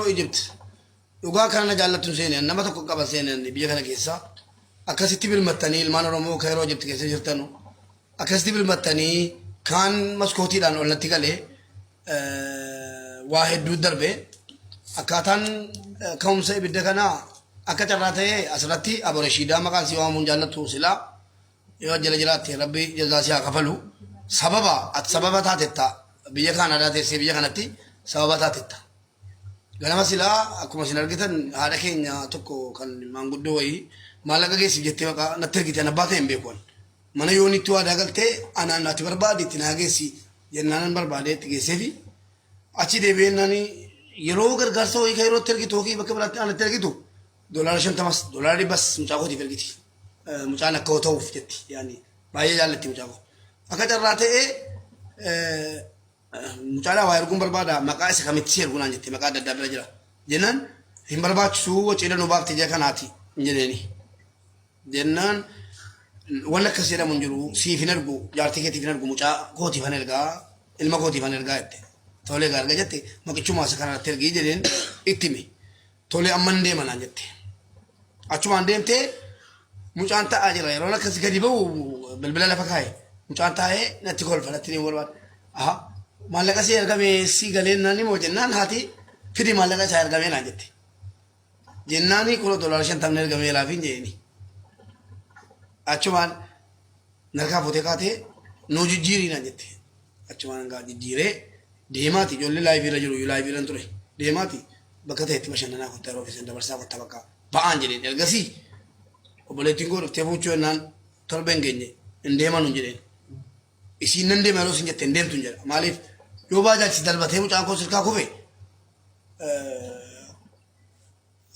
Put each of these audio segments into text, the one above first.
إيجيبت وقا كان جالتون سيني أنما تكو قبا سيني بيجا كان كيسا أكاسيتي بالمتاني المان رومو كايرو إيجيبت كيسا جرتانو أكاسيتي بالمتاني كان مسكوتي دان ولنتي قالي واحد دو دربه أكاتان كوم سي بيدا كنا أكاتراته أسرتي أبو رشيدا مكان سيوا من جالتو سلا يو جلجلاتي ربي جزاسيا كفلو سببا السببا تاتتا بيجا كان راتي سي بيجا كانتي سببا تاتتا ganama sila akkuma isin argitan haadha keenya tokko kan maanguddoo wayii maallaqa geessiif jettee maqaa natti ergite ana baatee hin beekuun mana yoonitti waa dagaltee anaan ati barbaade itti naa geessi jennaanan barbaade itti geesseefi achi deebi'ennani yeroo gargaarsa wayii kayrootti ergitu yookiin bakka biraatti anatti ergitu $50 $100 mucaa kootiif ergiti mucaan akka hoo ta'uuf jetti yaani baay'ee jaallatti mucaa koo akka carraa ta'ee mucala waa erguun barbaada maqaa isa kamitti erguun aan jette maqaa adda addaa bira jira jennaan hin barbaachisu waciidha nu baafte jee kanaati jedheeni jennaan wala akkas jedhamu hin jiru siif hin ergu jaartii keetiif hin ergu mucaa kootiifan ergaa ilma kootiifan ergaa jette tolee gaarga jette maqichuma isa kanarratti ergii jedheen ittimi tolee amman deeman aan jette achumaan deemtee mucaan ta'aa jira yeroo akkas gadi ba'u bilbila lafa kaa'e mucaan taa'ee natti kolfa natti ni barbaada aha maallaqa si ergame si galeen nani moo jennaan haati fidi maallaqa isaa ergame naan jette jennaani $50 ergame laafiin jeeni achumaan narkaa fuutee kaatee nuu jijjiirii naan jette achumaan ngaa jijjiiree deemaati ijoollee laayifiirra jiru laayifiirran ture deemaati bakka ta'etti bashannanaa kottaa yeroo keessan dabarsaa kottaa bakka ba'aan jedheen ergasii obboleettiin koo dhuftee fuuchuu jennaan torba hin geenye hin deeman hin jedheen isiin nan deema yeroo isin jette hin deemtu hin jedha maaliif yoo baajaachi dalbatee mucaan koo silkaa kufe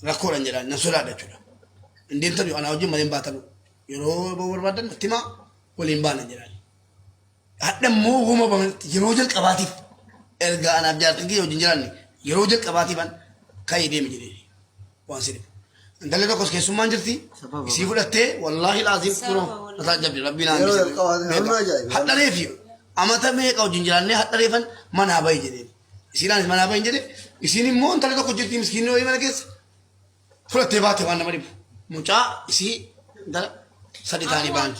rakkoodhaan jedhaan nan sodaadha jechuudha hin deemtan anaa wajjin malee hin baatanu yeroo barbaadan natti himaa waliin baana jedhaan hadha immoo uuma yeroo jalqabaatiif erga anaaf jaartin kiyya wajjin jiraanne yeroo jalqabaatiifan ka'ee deeme jedhee waan sirriif intalli tokkos keessummaan jirti isii fudhattee wallaahi laaziim kunoo nataa jabdi rabbiin hadha reefi amata meeqa wajjin jiraannee hadha reefan manaa bahi jedheen isiidhaanis manaa bahi jedhe isiin immoo intalli tokko jirti miskiinni wayii mana keessa fudhattee baate waan nama dhibu mucaa isii intala sadi taanii baan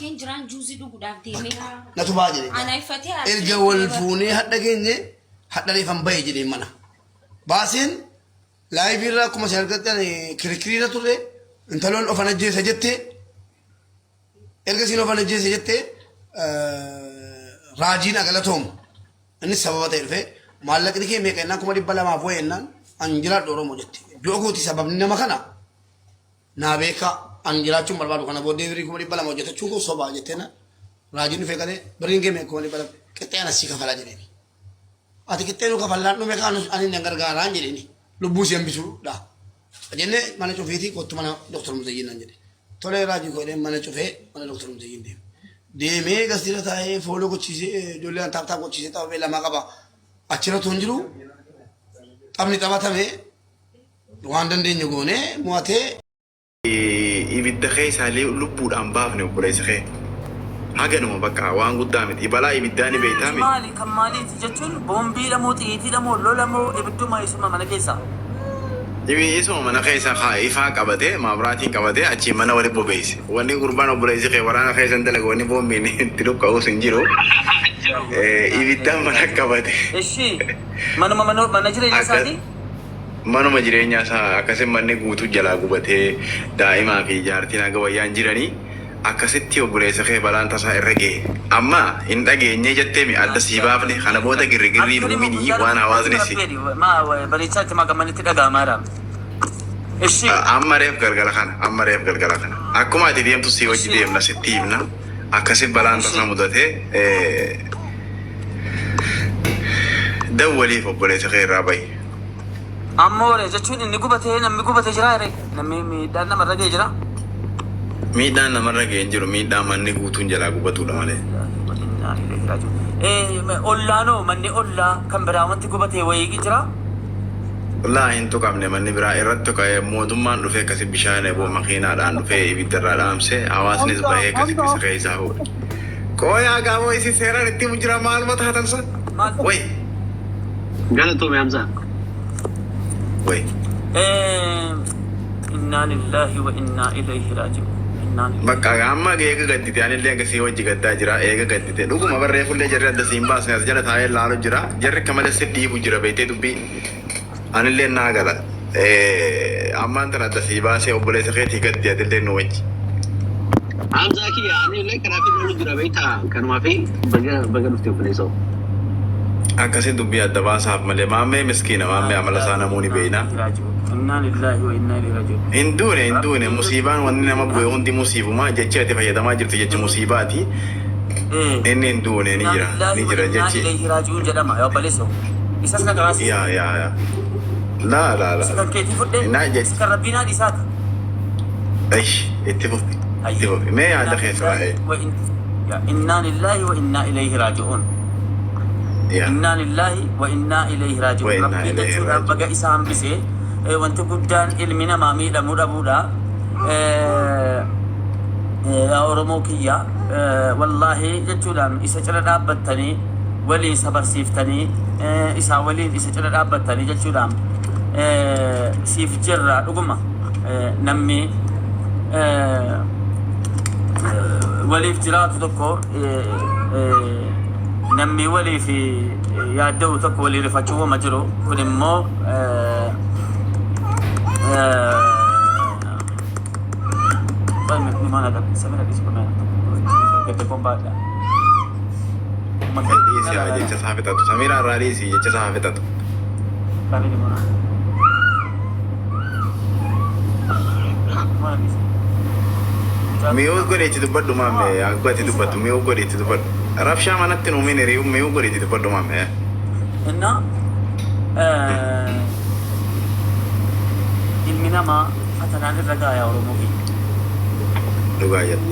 natu baa jedhe erga wal fuunee hadha geenye hadha reefan bahi jedheen mana baaseen laayifiirraa akkuma isin argattan kirikiriirra turre intaloon ofan ajjeesa jettee erga isiin ofan ajjeesa jettee raajiin agalatoom innis sababa ta'e dhufe maallaqni kee meeqa jennaan $200 wayii jennaan an jiraadhu Oromoo jette du'a kooti sababni nama kana naa beeka an jiraachuun barbaadu kana booddee birii $200 hojjetachuun koo sobaa jetteena raajiin dhufee qalee biriin kee meeqa $200 qixxee anasii kafalaa jedheeni ati qixxee nu kafallaan dhume kaan ani nan gargaaraan jedheeni lubbuu si hambisuudha jennee mana cufeetii kottu mana Dr. Muzayyin naan jedhe tolee raajii godhee mana cufee mana Dr. Muzayyin deeme deemee gasdiira taa'ee fooloo gochiisee ijoollee taaptaa gochiisee taa'ee lamaa qaba achirratti hin jiru taphni taphatame waan dandeenye goonee mo'atee. Ibidda keessaalee lubbuudhaan baafne obboleessa kee haganuma bakka waan guddaa miti balaa ibiddaan beektaa miti. Maali kan maaliiti jechuun boombiidha moo xiyyiitiidha moo lola moo ibidduma isuma mana keessaa. Isuma mana keessaa ifaa qabatee maabiraatiin qabatee achii mana waliin bobeesse wanni gurbaan obboleessi kee waraana keessan dalaga wanni boombiin itti luqqa'uus hin jiru ibiddaan mana qabate. Eshi mana jireenya isaati. Manuma jireenyaa isaa akkasii manni guutuu jalaa gubatee daa'imaa fi jaartiin haga wayyaan jiranii akkasitti obboleessa kee balaan tasaa irra ga'e amma hin dhageenye jettee mi adda sii baafne kana booda girrigirrii dhuminii waan hawaasni si. Bareechaatti maqamanitti dhaga'amaadha. Eshi. Amma reef galgala kana akkuma ati deemtu si wajji deemna sitti himna akkasii balaan tasaa mudatee dawwaliif obboleessa kee irraa bahi. Ammoore jechuun inni gubatee namni gubatee jira ere namni miidhaan namarra ga'ee jira. Miidhaan namarra ga'ee jiru miidhaan manni guutuun jalaa gubatudha malee. Ollaanoo manni ollaa kan biraa wanti gubatee wayii jira. Ollaa hin tuqamne manni biraa irratti ka'ee mootummaan dhufee akkasi bishaan eeboo makiinaadhaan dhufee ibiddarraa dhaamsee hawaasnis bahee akkasi keessa ka'ee isaa fuudha. Qooyaa gaamoo isi seeraan itti jira maaluma taatan san? Wayi. Galatoome Hamzaa. Wait. إنا لله وإنا إليه راجعون. Bakka amma eega gaddite anillee akkasii hojii gaddaa jira eega gaddite dhuguma barree fullee jarri adda siin baasne as jala taa'ee laalu jira jarri akka malee si dhiibu jira beektee dubbii anillee naa gala ammaan tan adda sii baasee obboleessa keetii gaddi atillee nu wajji. Hamza ki anillee karaa fi lolu jira beektaa kanumaa fi baga dhuftee obboleessa. Akkasii dubbii adda baasaaf malee maammee miskiina maammee amala isaa namoonni beeyna. إنا لله وإنا إليه راجعون. Hinduune musiibaan wanni nama bu'e hundi musiibuma jechi ati fayyadamaa jirtu jechi musiibaati. Inni hinduune ni jira jechi. إليه راجعون جدما يا بلسو. إساسنا كراسي. yaa la سكر كيتي فدي. Naa jechi. سكر ربنا دي سات. Aish itti fufi mee yaada keessa إنا لله وإنا إليه راجعون. إنا لله وإنا إليه راجعون. وإنا ربي إليه تجور راجعون. بقى إسام بسه. وانت قدان علمنا مامي لمودا بودا. أورموكيا والله جتولان إسجل أبتني ولي صبر سيفتني إسا ولي إسجل أبتني جتولان سيف جرا رقمة نمي ولي افتراض تكو نمي ولي في يادو تكو ولي رفاتشو مجرو كنمو mana ada samira di sebelah kita kombat Isi aja jecha saafetatu Samira Rarisi jecha saafetatu. kami di mana mana bisa Miyuu godheeti dubbadhu maame akka ati dubbatu miyuu godheeti dubbadhu. Rabshaa manatti nuumeen hiriyu miyuu godheeti dubbadhu maame. inna ilmi namaa fatanaan irra gaaya Oromoo fi Dhugaa jedhu.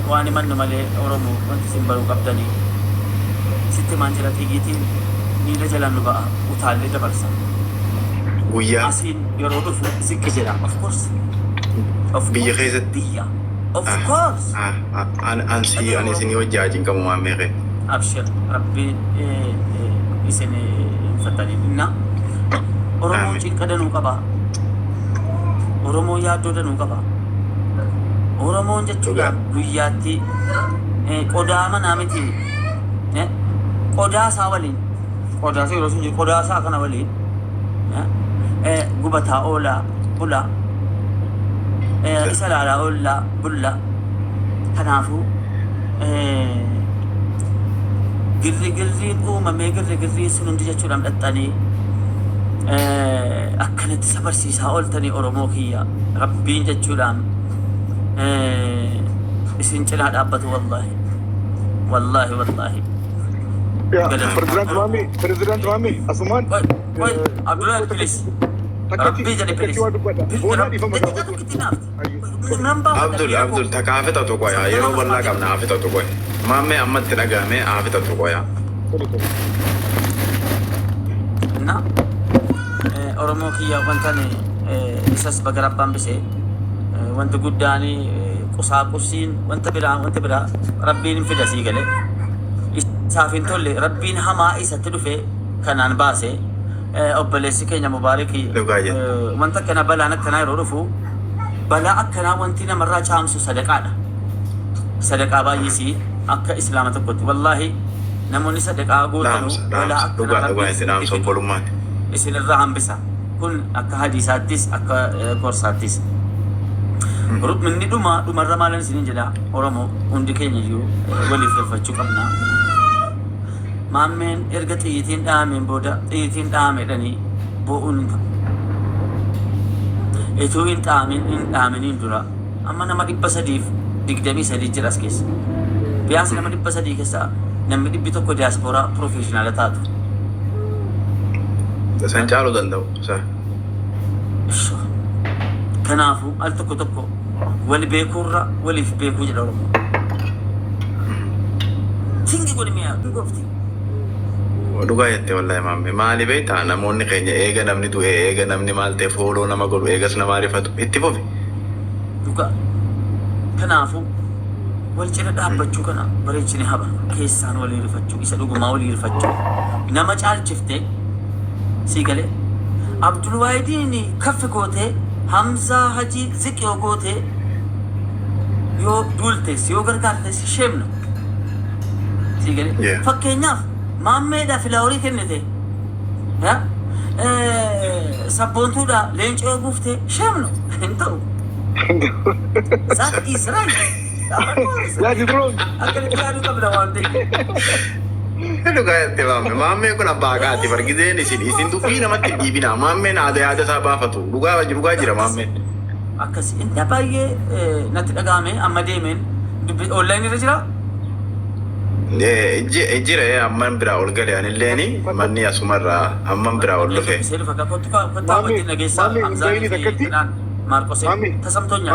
waan himannu malee Oromoo wanti isin baruu qabdanii sitti maanjira xiyyaatiin miila jalaan nu ba'a utaallee dabarsa. Guyyaa Asiin yeroo dhufu siqqi jedha of course. biyya keessatti. Biyya. Of course. Ansi ani isin hojii ajiin qabu maamee kee. Abshir rabbiin isin fattanii inna Oromoon Amiin. cinqa danuu qaba. Oromoon yaaddoo danuu qaba. Oromoon jechuudha guyyaatti qodaa manaa miti qodaa isaa waliin qodaa isaa yeroo sun jiru qodaa isaa kana waliin gubataa oolaa bula isa laalaa oolaa bulla kanaafuu girriin uumamee girriin sun hundi jechuudhaan dhaxxanii akkanatti isa barsiisaa ooltanii Oromoo kiyya rabbiin jechuudhaan isin cinaa dhaabbatu wallaahi Ya, President Mami, Asuman. Woi, Abdullah please Rabbi jadi please Abdul takka hafetatu qoya yeroo bal'aa qabna hafetatu qoya. Maamee ammatti dhagahame hafetatu qoya. Nah, Oromoo kiyya wantan isas bagarabbaan bise wanti guddaani qusaaqusiin wanta biraa rabbiin fida sii gale isaafin tolle rabbiin hamaa isatti dhufe kanaan baase obboleessi keenya mubaariki wanta akkana balaan akkanaa yeroo dhufu balaa akkanaa wanti namarraa caamsu sadaqaadha. Sadaqaa baay'isii akka islaama tokkotti wallaahi namoonni sadaqaa gootanu balaa akkanaa isinirraa hambisa kun akka hadiisaattis akka gorsaattis. Minni dhumarra maalan isinin jedha Oromoo hundi keenya iyyuu waliif galfachuu qabna. Maammeen erga xiyyitiin dhahameen booda xiyyitiin dhahamedhanii bo'uun hin qabu. Ituu hin dhahaminiin dura amma nama 323 jira as keessa. Biyaasa nama 300 keessaa namni 100 diyaaspooraa pirofeeshinaala taatu. San caaluu danda'u. Kanaafuu al tokko wal beekuurra waliif beekuu jedha Oromoo. Singi godhi mi'a gofti. Dhugaa jettee wallahi maamee maali beektaa namoonni keenya eega namni du'e eega namni maal ta'e fooloo nama godhu eegas nama rifatu itti fufi. Dhugaa. Kanaafuu wal cina dhaabbachuu kana bareechine haba keessaan walii rifachuu isa dhugumaa walii rifachuu nama caalchiftee sii galee عبد الواحدين كف كوته حمزة حجي زكيو كوته يو دولتس يو غرغالتس شمنو سيغلي فكيناف مامدا فلاوري كنته ها سبونتو دا لينچو غفته شمنو انتو سات اسرائيل لا جبرون اكل كانوا قبل واندي Hello guys, mamme ko na baga ati bargide ni sin tu pina mat di bina mamme na ada sa ba fatu ruga jira mamme akas inta baye nat dagame amade men online re jira jira amman bira ol gale ani leni manni asumarra amman bira ol lofe sel faka kota nagesa amza marcos tasamtonya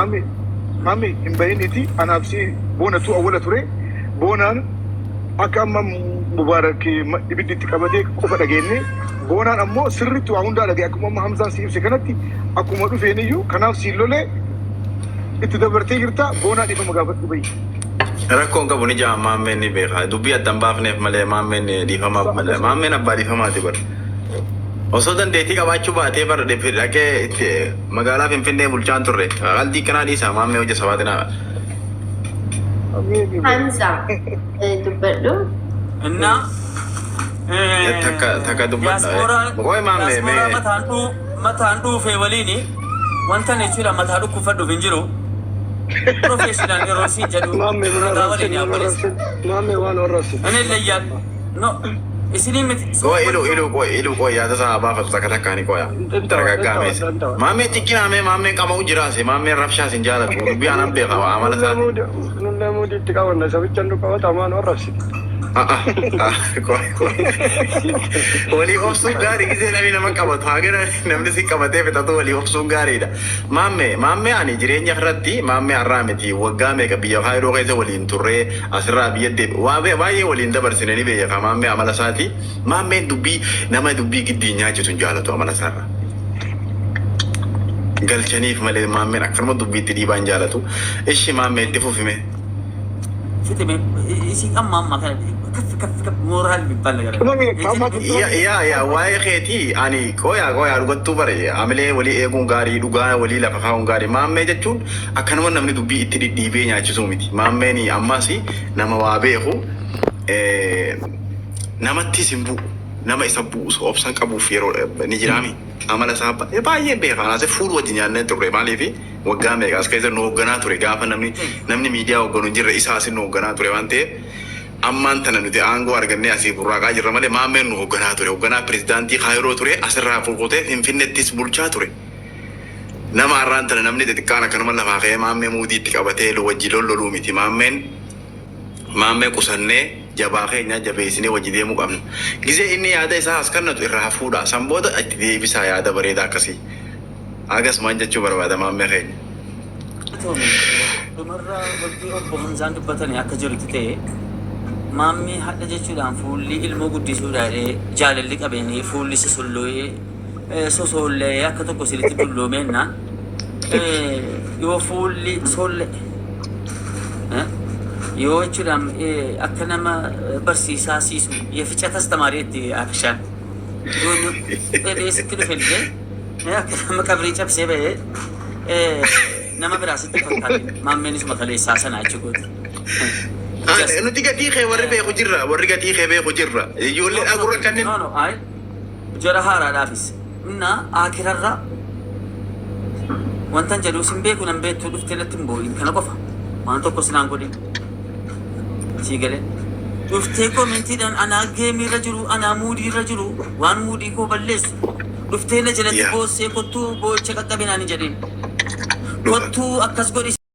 مامي مبينتي انا بسي بونتو اول توري بونان اكام مبارك بدي تكابدي كوفا دغيني بونان امو سرتو اوندا دغي اكو حمزه سيف سكنتي اكو مدو فينيو كناف سيلوله اتدبرتي غرتا بونان دي مغافت بي rakkoon qabu ni jaa maammeen ni beeka dubbii addan baafneef malee maammeen dhiifamaaf malee maammeen abbaa dhiifamaati bar osoo dandeettii qabaachuu baatee bara dhaqee itti magaalaa Finfinnee bulchaan turre qalbii kanaa dhiisaa maammee hojja sabaatinaa Hamza dubbadhu inna takka dubbadha goy maammee mataan dhuufee waliini wanta ne jira mataa dhukkufadhuuf hin jiru professional erosi jedhu مامي وانا وراسي ane layyan no isini mit ilu yaada saa baafatu takka takkaani qoya dargaggaamees maammee xiqqinaamee maammeen qama'u jiraase maammeen rabshaas hin jaalatu dubbii aanan beeka amala isaa نلا مودي تكاونا سبيتشن دكوا تامان وراسي walii obsuun gaarii gisee namni nama qabatu haagana namni si qabatee fixatu walii obsuun gaariidha. Maammee ani jireenya irratti maammee har'aa miti waggaa meeqa biyya haayiroo keessa waliin turree asirraa biyya deebi baay'ee waliin dabarsine ni beeka maammee amala isaati. Maammeen dubbii nama dubbii giddii nyaachisu hin jaalatu amala isaarra. Galchaniif malee maammeen akkanuma dubbiitti dhiibaa hin jaalatu. Ishi maammee itti fufime. fitime isi amma kana kaf moral bibbal gara ya waa'ee keetii ani qoya dhugattuu bare amalee walii eeguun gaarii dhugaa walii lafa kaa'uun gaarii maammee jechuun akkanuma namni dubbii itti dhidhiibee nyaachisuu miti maammeen ammas nama waa beeku namatti simbu nama isa buusu obsan qabuuf yeroo ni jiraami amala isaa baay'ee beekaa naase fuul wajjin nyaannee turre maaliif waggaa meeqa as keessa nu hoogganaa ture gaafa namni miidiyaa hoogganu hin jirre isaa asin nu hoogganaa ture waan ta'eef ammaan tana nuti aangoo argannee asii burraaqaa jirra malee maammeen nu hoogganaa ture hoogganaa pirezidaantii kaayiroo ture asirraa fulqutee finfinnettis bulchaa ture nama har'aan tana namni xixiqqaan akkanuma lafaa ka'ee maammee muudiitti qabatee wajji loluu miti maammee qusannee jabaa keenya jabeessinee wajji deemuu qabna gisee inni yaada isaa as kannatu irraa fuudha sanboota itti deebisaa yaada bareedaa akkasii agas maan jechuu barbaada maammee keenya dhumarra wagbii obbo Hamzaan dubbatanii akka jirutti ta'e maammee hadha jechuudhaan fuulli ilmoo guddisuudhaan jaalalli qabeenii fuulli susullo'ee sosoollee akka tokko silitti dulloomeenna yoo fuulli solle yoo jechuudhaan akka nama barsiisaa siisu yeficha tastamaareetti akshaan yoo beesitti dhufellee akka nama qabrii cabsee ba'ee nama biraasitti fakkaate maammeenis makaleessaa sana achi goote. nuti gatii kee warri beeku jirra ijoollee dhagurra kanneen no ay jara haaraadhaafis inna akirarra wantan jedhu sin beeku nan beektu dhuftee natti hin boo'in kana qofa waan tokko sinaan godhin sii galee dhuftee koomentiidhaan anaa geemiirra jiru anaa muudiirra jiru waan muudii koo balleessu dhuftee na jalatti boossee kottuu boo'icha qaqqabinaan hin jedhin kottuu akkas godhi